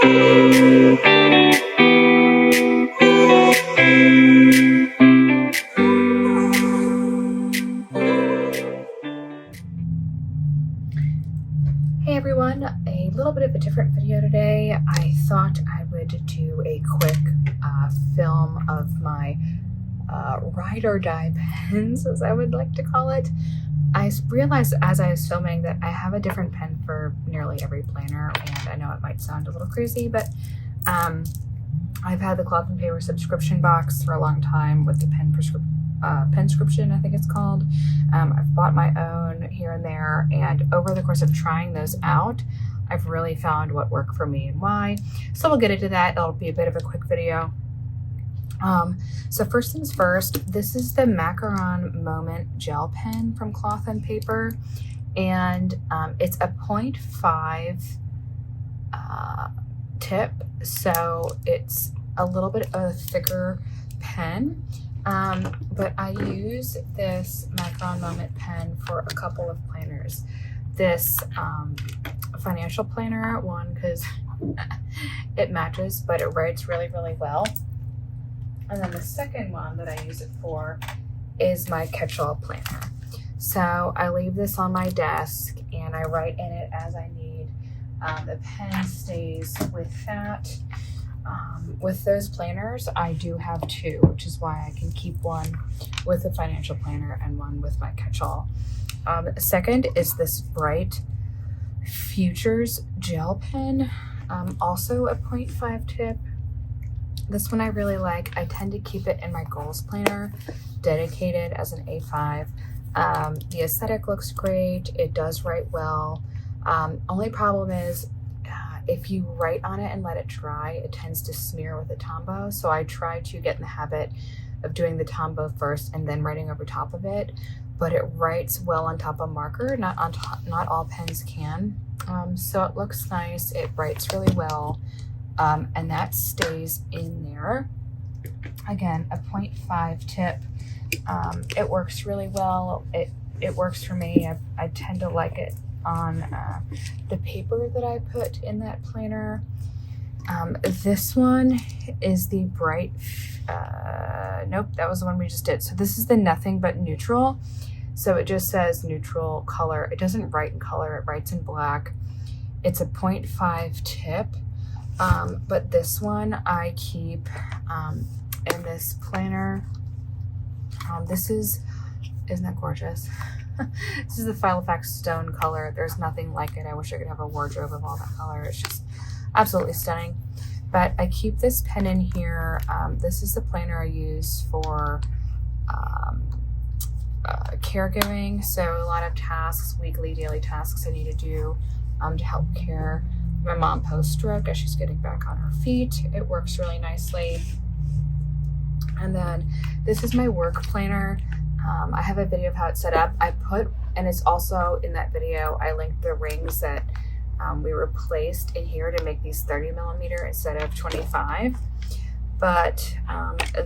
Hey everyone, a little bit of a different video today. I thought I would do a quick film of my ride or die pens, as I would like to call it. I realized as I was filming that I have a different pen for nearly every planner, and I know it might sound a little crazy, but I've had the cloth and paper subscription box for a long time with the Penscription, I think it's called. I've bought my own here and there, and over the course of trying those out, I've really found what worked for me and why. So we'll get into that. It'll be a bit of a quick video. So first things first, this is the Macaron Moment gel pen from Cloth and Paper, and it's a 0.5 tip, so it's a little bit of a thicker pen. But I use this Macaron Moment pen for a couple of planners. This financial planner one, because it matches, but it writes really, really well. And then the second one that I use it for is my catch-all planner. So I leave this on my desk and I write in it as I need. The pen stays with that. With those planners, I do have two, which is why I can keep one with the financial planner and one with my catch-all. Second is this Bright Futures gel pen, also a 0.5 tip. This one I really like. I tend to keep it in my goals planner, dedicated as an A5. The aesthetic looks great. It does write well. Only problem is if you write on it and let it dry, it tends to smear with the Tombow. So I try to get in the habit of doing the Tombow first and then writing over top of it. But it writes well on top of marker. Not all pens can. So it looks nice. It writes really well. And that stays in there. Again, a 0.5 tip. It works really well. It works for me. I tend to like it on the paper that I put in that planner. This one is the Bright, nope, that was the one we just did. So this is the Nothing But Neutral. So it just says neutral color. It doesn't write in color, it writes in black. It's a 0.5 tip. But this one I keep in this planner. Isn't that gorgeous? This is the Filofax Stone color. There's nothing like it. I wish I could have a wardrobe of all that color. It's just absolutely stunning. But I keep this pen in here. This is the planner I use for caregiving. So a lot of tasks, weekly, daily tasks I need to do to help care my mom post-stroke as she's getting back on her feet. It works really nicely. And then this is my work planner. I have a video of how it's set up. And it's also in that video, I linked the rings that we replaced in here to make these 30mm instead of 25. But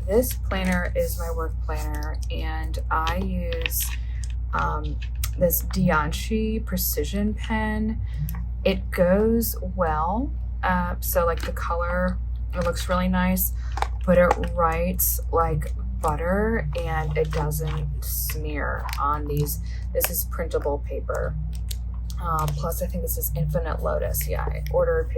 this planner is my work planner, and I use this Dianchi Precision Pen. It goes well. So like the color, it looks really nice, but it writes like butter and it doesn't smear on these. This is printable paper. Plus I think this is Infinite Lotus. Yeah, I ordered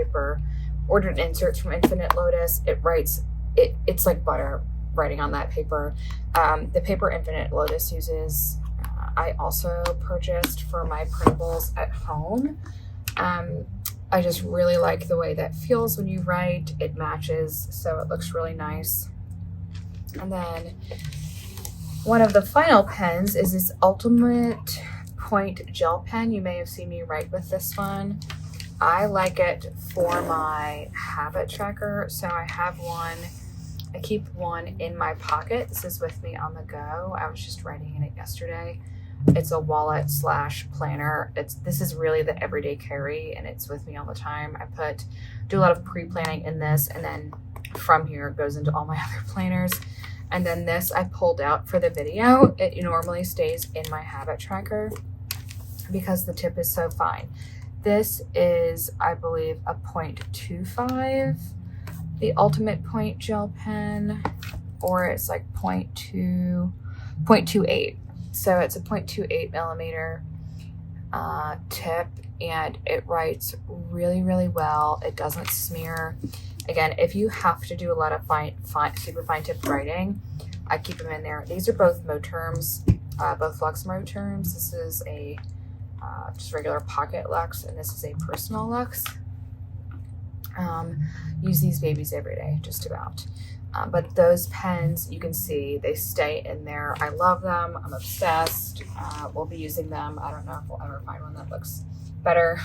inserts from Infinite Lotus. It writes, it's like butter writing on that paper. The paper Infinite Lotus uses, I also purchased for my printables at home. I just really like the way that feels when you write. It matches, so it looks really nice. And then one of the final pens is this Ultimate Point gel pen. You may have seen me write with this one. I like it for my habit tracker. So I have one, I keep one in my pocket. This is with me on the go. I was just writing in it yesterday. It's a wallet / planner. This is really the everyday carry, and it's with me all the time. I do a lot of pre-planning in this, and then from here it goes into all my other planners. And then this I pulled out for the video. It normally stays in my habit tracker because the tip is so fine. This is, I believe, a 0.25, the Ultimate Point Gel Pen, or it's like 0.28. So it's a 0.28 millimeter tip, and it writes really, really well. It doesn't smear. Again, if you have to do a lot of super fine tip writing, I keep them in there. These are both Moterms, both Luxe Moterms. This is a just regular pocket Luxe, and this is a personal Luxe. Use these babies every day, just about. But those pens, you can see, they stay in there. I love them. I'm obsessed. We'll be using them. I don't know if we'll ever find one that looks better.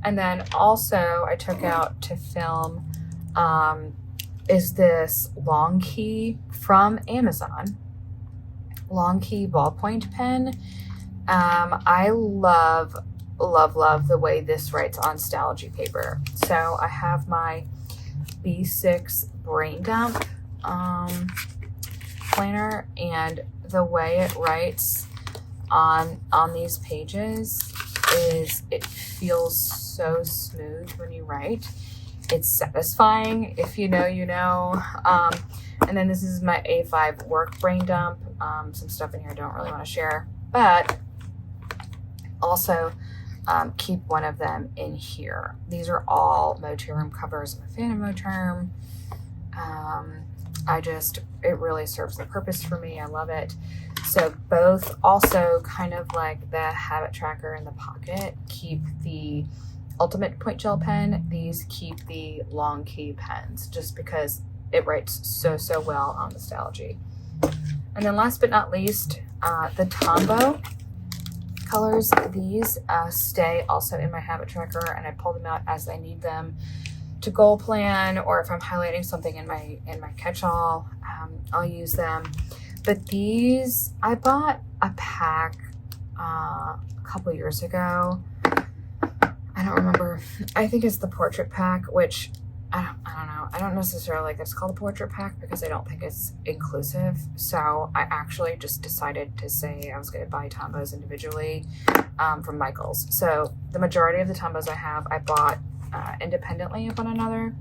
And then also I took out to film is this Long Key from Amazon. Long Key Ballpoint Pen. I love the way this writes on Stallogy paper. So I have my B6 Brain Dump planner, and the way it writes on these pages is it feels so smooth when you write. It's satisfying. If you know, you know. And then this is my A5 work brain dump. Some stuff in here I don't really want to share, but also keep one of them in here. These are all Moterm covers. I'm a fan of Moterm. It really serves the purpose for me. I love it. So both also kind of like the habit tracker in the pocket keep the Ultimate Point Gel Pen. These keep the Long Key pens just because it writes so well on the Stallogy. And then last but not least, the Tombow Colors. These stay also in my habit tracker, and I pull them out as I need them to goal plan, or if I'm highlighting something in my catch-all, I'll use them. But these, I bought a pack a couple years ago. I don't remember. I think it's the portrait pack, which I don't know. I don't necessarily like it's called a portrait pack because I don't think it's inclusive. So I actually just decided to say I was going to buy Tombows individually from Michaels. So the majority of the Tombows I have, I bought independently of one another,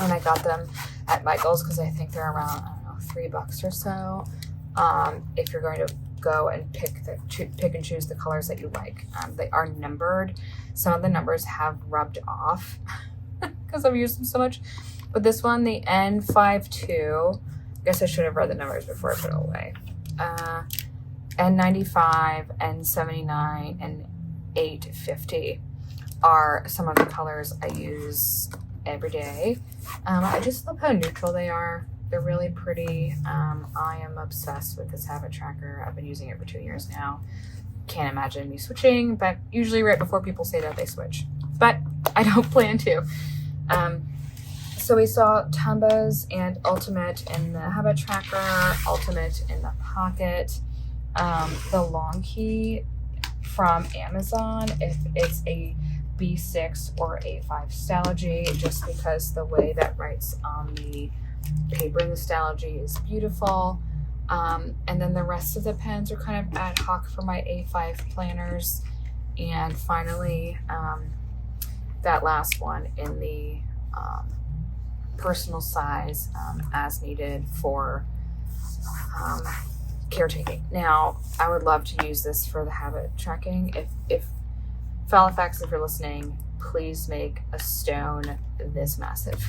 and I got them at Michaels because I think they're around, I don't know, $3 or so. If you're going to go and pick and choose the colors that you like, they are numbered. Some of the numbers have rubbed off because I've used them so much, but this one, the N52, I guess I should have read the numbers before I put it away. N95, N79, and 850 are some of the colors I use every day. I just love how neutral they are. They're really pretty. I am obsessed with this habit tracker. I've been using it for 2 years now. Can't imagine me switching, but usually right before people say that they switch. But I don't plan to. So we saw Tombows and Ultimate in the habit tracker, Ultimate in the pocket, the Long Key from Amazon if it's a B6 or A5 Stallogy, just because the way that writes on the paper in the Stallogy is beautiful. And then the rest of the pens are kind of ad hoc for my A5 planners. And finally, that last one in the personal size as needed for caretaking. Now, I would love to use this for the habit tracking. If Halifax, if you're listening, please make a stone this massive.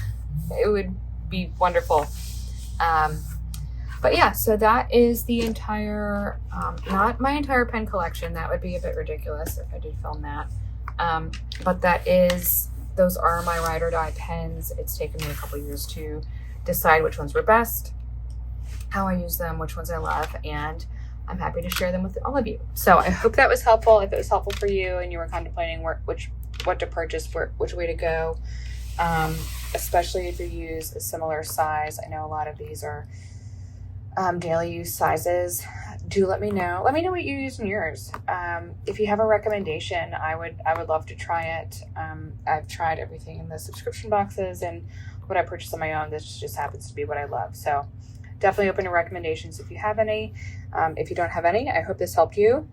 It would be wonderful. But yeah, so that is the entire, not my entire pen collection. That would be a bit ridiculous if I did film that. But those are my ride or die pens. It's taken me a couple years to decide which ones were best, how I use them, which ones I love, and I'm happy to share them with all of you. So I hope that was helpful. If it was helpful for you and you were contemplating what to purchase, which way to go, especially if you use a similar size. I know a lot of these are daily use sizes. Do let me know. Let me know what you use in yours. If you have a recommendation, I would love to try it. I've tried everything in the subscription boxes, and what I purchased on my own, this just happens to be what I love. So definitely open to recommendations if you have any. If you don't have any, I hope this helped you.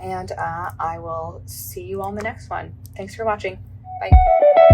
And I will see you on the next one. Thanks for watching. Bye.